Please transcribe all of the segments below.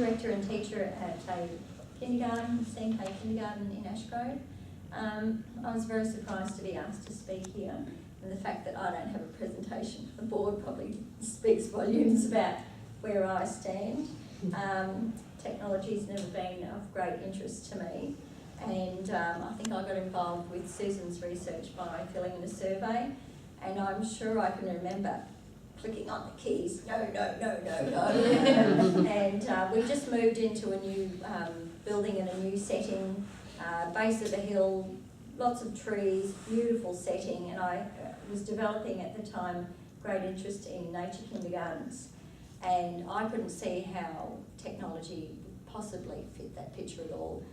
director and teacher at a kindergarten, C&K Kindergarten in Ashgrove. I was very surprised to be asked to speak here, and the fact that I don't have a presentation for the board probably speaks volumes about where I stand. Technology's never been of great interest to me, and I think I got involved with Susan's research by filling in a survey, and I'm sure I can remember clicking on the keys, no, and we just moved into a new building in a new setting, base of a hill, lots of trees, beautiful setting, and I was developing at the time great interest in nature kindergartens, and I couldn't see how technology would possibly fit that picture at all.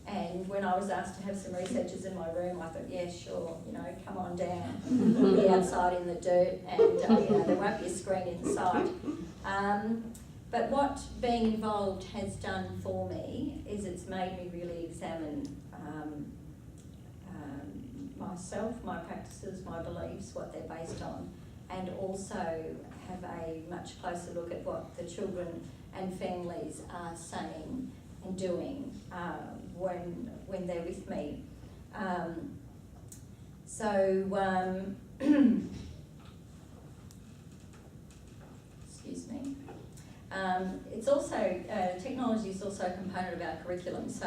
And when I was asked to have some researchers in my room, I thought, yeah, sure, come on down. We'll be outside in the dirt, and there won't be a screen in sight. But what being involved has done for me is it's made me really examine myself, my practices, my beliefs, what they're based on, and also have a much closer look at what the children and families are saying and doing when they're with me. Excuse me. It's also, technology is also a component of our curriculum, so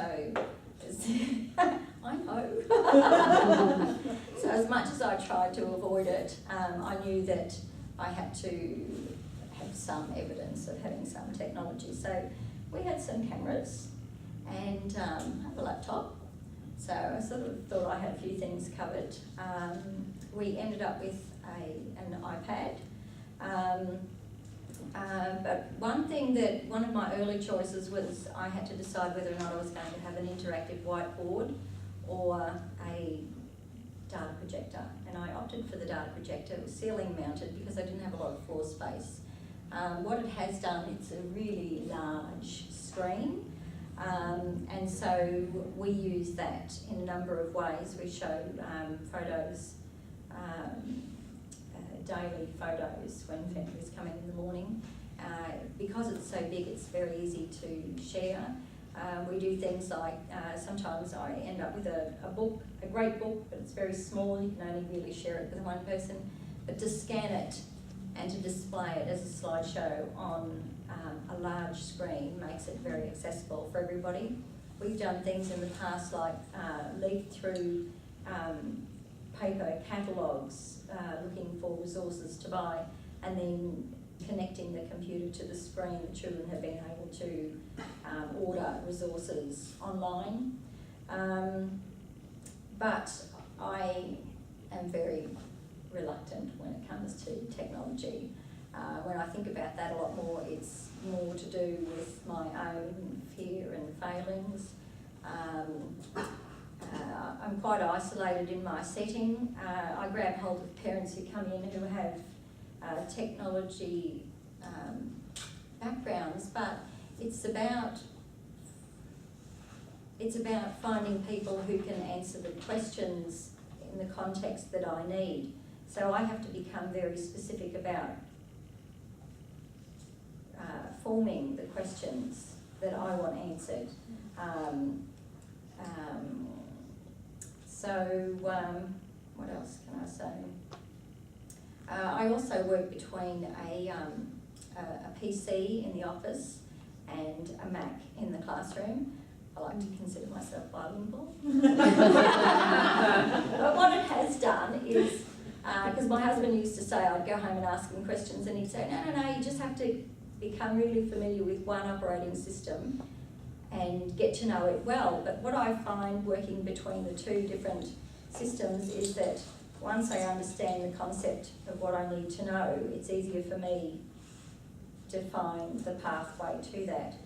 I know. So as much as I tried to avoid it, I knew that I had to have some evidence of having some technology. So we had some cameras and a laptop, so I sort of thought I had a few things covered. We ended up with an iPad. But one of my early choices was I had to decide whether or not I was going to have an interactive whiteboard or a data projector, and I opted for the data projector. It was ceiling mounted because I didn't have a lot of floor space. What it has done, it's a really large screen, and so we use that in a number of ways. We show photos, daily photos when families come in the morning. Because it's so big, it's very easy to share. We do things like, sometimes I end up with a book, a great book, but it's very small, you can only really share it with one person. But to scan it and to display it as a slideshow on a large screen makes it very accessible for everybody. We've done things in the past like leaf through paper catalogues, looking for resources to buy, and then connecting the computer to the screen. The children have been able to order resources online. But I am very reluctant when it comes to technology. When I think about that a lot more, it's more to do with my own fear and failings. I'm quite isolated in my setting. I grab hold of parents who come in who have technology backgrounds, but it's about finding people who can answer the questions in the context that I need. So I have to become very specific about forming the questions that I want answered. What else can I say? I also work between a PC in the office and a Mac in the classroom. I like to consider myself bilingual. But what it has done is, because my husband used to say, I'd go home and ask him questions and he'd say, no, you just have to become really familiar with one operating system and get to know it well. But what I find working between the two different systems is that once I understand the concept of what I need to know, it's easier for me to find the pathway to that.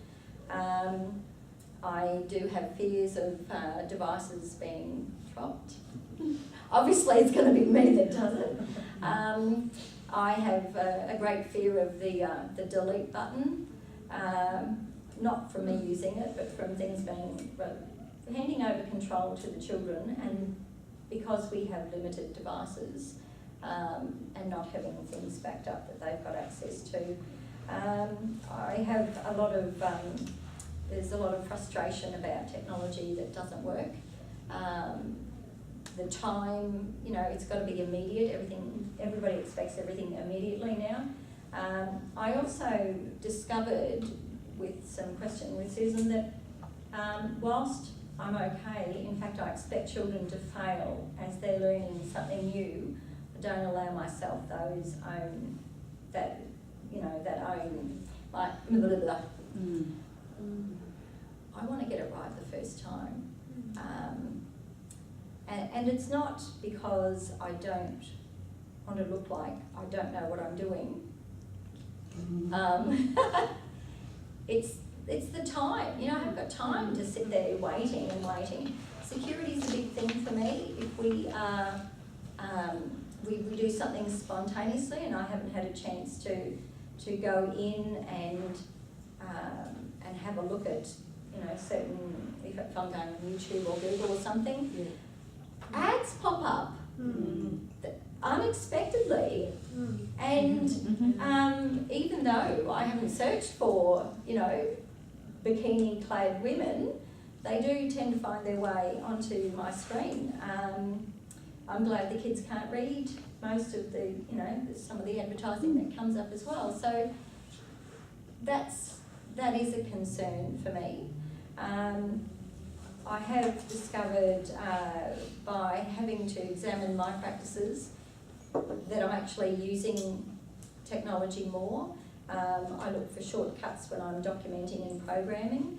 I do have fears of devices being dropped. Obviously it's going to be me that does it. I have a great fear of the delete button, not from me using it, but from things being, handing over control to the children, and because we have limited devices and not having things backed up that they've got access to. I have a lot of, there's a lot of frustration about technology that doesn't work. The time, you know, it's got to be immediate. Everybody expects everything immediately now. I also discovered with some question with Susan that whilst I'm okay, in fact I expect children to fail as they're learning something new. I don't allow myself those own, that, you know, that own, like, blah, blah, blah. I want to get it right the first time. And it's not because I don't want to look like I don't know what I'm doing. It's the time, you know, I haven't got time to sit there waiting and waiting. Security's a big thing for me. If we are, we do something spontaneously, and I haven't had a chance to go in and have a look at, you know, certain, if I'm going on YouTube or Google or something, ads pop up unexpectedly, and even though I haven't searched for, you know, bikini-clad women, they do tend to find their way onto my screen. I'm glad the kids can't read most of the, you know, some of the advertising that comes up as well. So that is a concern for me. I have discovered by having to examine my practices that I'm actually using technology more. I look for shortcuts when I'm documenting and programming.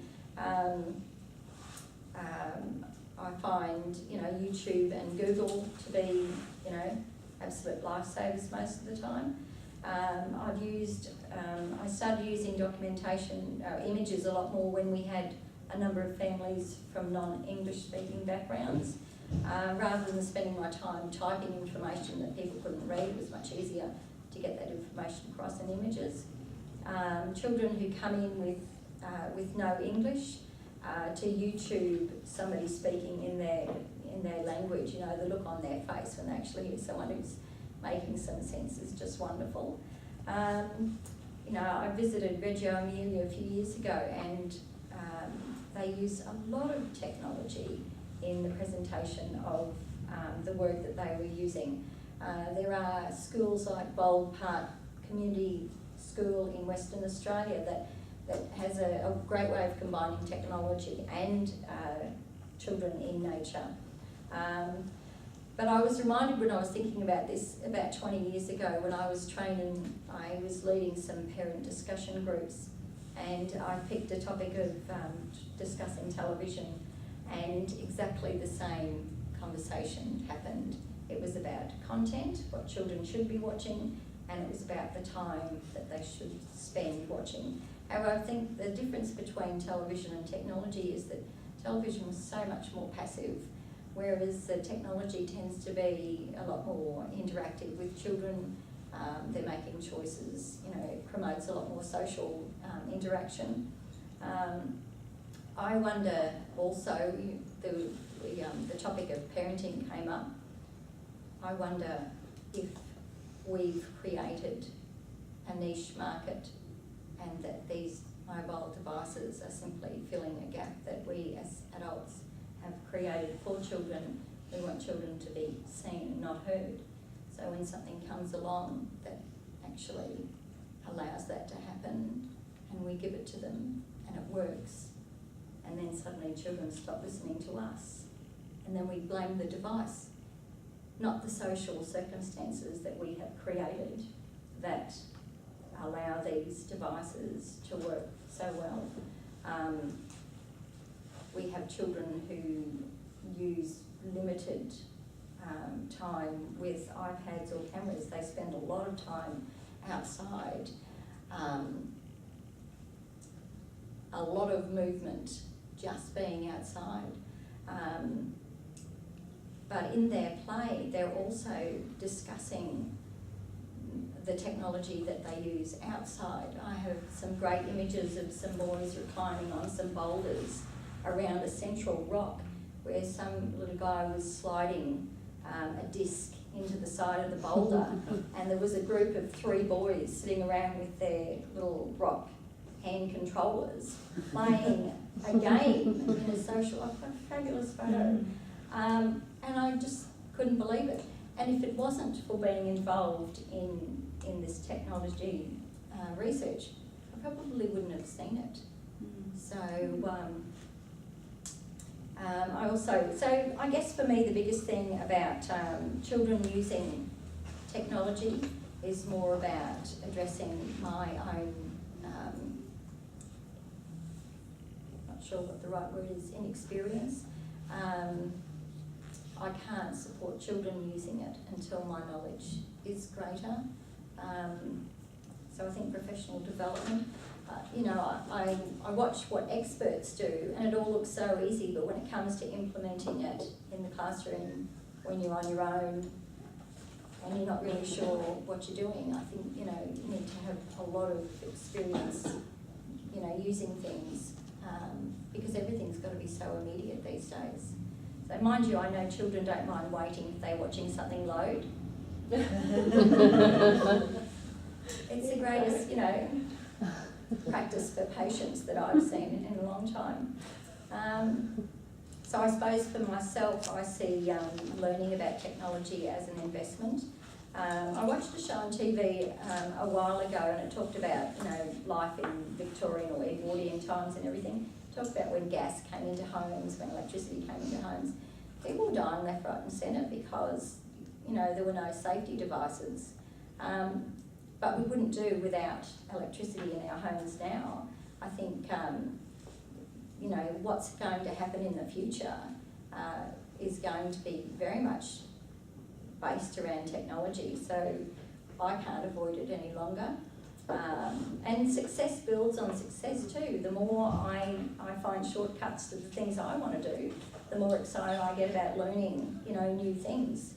I find, you know, YouTube and Google to be, you know, absolute lifesavers most of the time. I've used, I started using documentation, images a lot more when we had a number of families from non-English speaking backgrounds. Rather than spending my time typing information that people couldn't read, it was much easier to get that information across in images. Children who come in with no English, to YouTube somebody speaking in their language, you know, the look on their face when they actually hear someone who's making some sense is just wonderful. You know, I visited Reggio Emilia a few years ago, and they use a lot of technology in the presentation of the work that they were using. There are schools like Bold Park Community School in Western Australia that has a great way of combining technology and children in nature. But I was reminded when I was thinking about this about 20 years ago when I was training, I was leading some parent discussion groups, and I picked a topic of discussing television, and exactly the same conversation happened. It was about content, what children should be watching, and it was about the time that they should spend watching. However, I think the difference between television and technology is that television was so much more passive, whereas the technology tends to be a lot more interactive with children. They're making choices, you know, it promotes a lot more social interaction. I wonder also, the topic of parenting came up. I wonder if we've created a niche market and that these mobile devices are simply filling a gap that we as adults have created for children. We want children to be seen and not heard. So when something comes along that actually allows that to happen and we give it to them and it works, and then suddenly children stop listening to us, and then we blame the device, not the social circumstances that we have created that allow these devices to work so well. We have children who use limited time with iPads or cameras. They spend a lot of time outside, a lot of movement just being outside. But in their play, they're also discussing the technology that they use outside. I have some great images of some boys reclining on some boulders around a central rock where some little guy was sliding a disc into the side of the boulder, and there was a group of 3 boys sitting around with their little rock hand controllers playing a game in a social, I've got a fabulous photo. And I just couldn't believe it. And if it wasn't for being involved in this technology research, I probably wouldn't have seen it. So I guess for me the biggest thing about children using technology is more about addressing my own, not sure what the right word is, inexperience. I can't support children using it until my knowledge is greater. So I think professional development, I watch what experts do and it all looks so easy, but when it comes to implementing it in the classroom, when you're on your own and you're not really sure what you're doing, I think, you need to have a lot of experience, using things, because everything's got to be so immediate these days. So mind you, I know children don't mind waiting if they're watching something load. It's the greatest, practice for patience that I've seen in a long time. So I suppose for myself, I see learning about technology as an investment. I watched a show on TV a while ago, and it talked about, life in Victorian or Edwardian times and everything. It talked about when gas came into homes, when electricity came into homes. People were dying left, right and centre because, there were no safety devices. But we wouldn't do without electricity in our homes now. I think, what's going to happen in the future is going to be very much based around technology, so I can't avoid it any longer. And success builds on success too. The more I find shortcuts to the things I want to do, the more excited I get about learning, new things.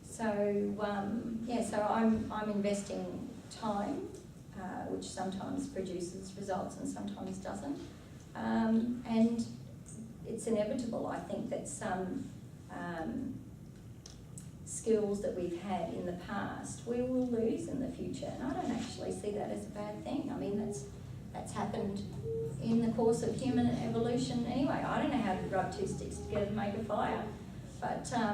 So I'm investing time, which sometimes produces results and sometimes doesn't. And it's inevitable, I think, that some skills that we've had in the past we will lose in the future, and I don't actually see that as a bad thing. I mean, that's happened in the course of human evolution anyway. I don't know how to rub 2 sticks together to make a fire, but I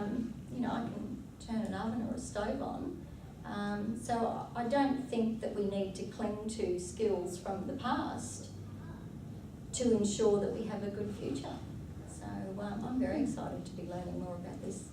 can turn an oven or a stove on. So I don't think that we need to cling to skills from the past to ensure that we have a good future. So I'm very excited to be learning more about this.